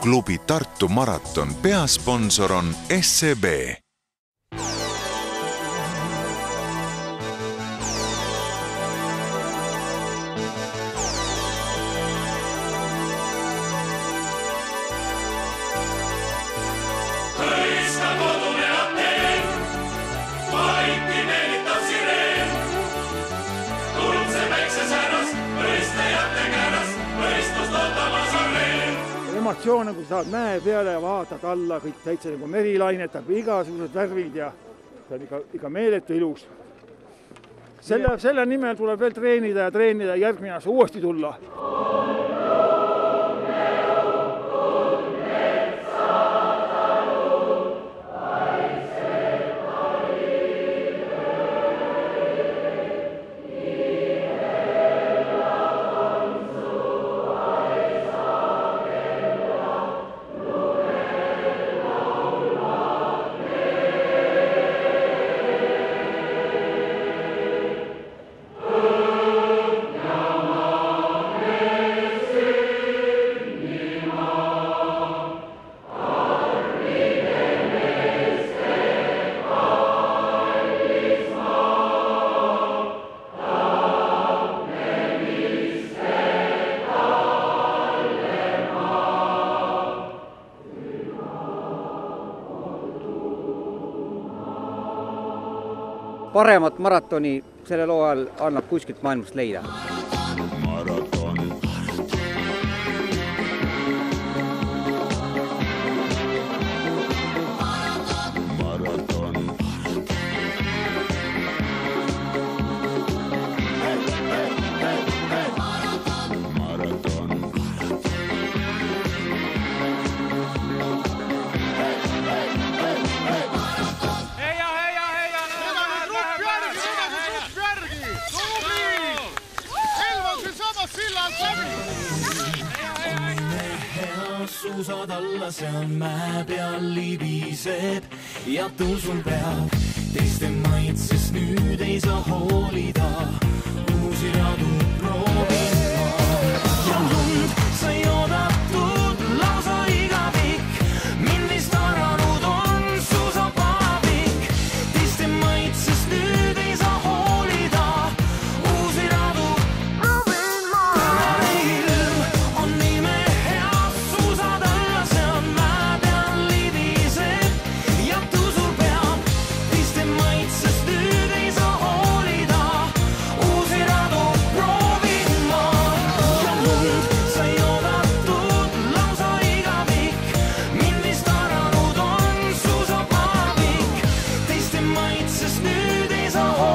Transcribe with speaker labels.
Speaker 1: Klubi Tartu maraton peasponsor on SEB.
Speaker 2: Emotsioone, kui saad mäe peale ja vaatad alla, kõik täitsa nagu merilainetab, igasugused värvid ja see on ikka meeletu ilus. Selle nimel tuleb veel treenida ja järgmine aasta uuesti tulla.
Speaker 3: Paremat maratoni selle loo ajal annab kuskilt maailmast leida.
Speaker 4: Suusad alla seal mäe peal libiseb ja tõusul peab teiste maitses nüüd ei saa hoolida uusi radu proovima ja lund sai oodatud lausa igavik millist aranud on suusapaavik teiste maitses nüüd ei saa hoolida uusi radu proovima tänane ilm on nime
Speaker 5: Sest nüüd ei saa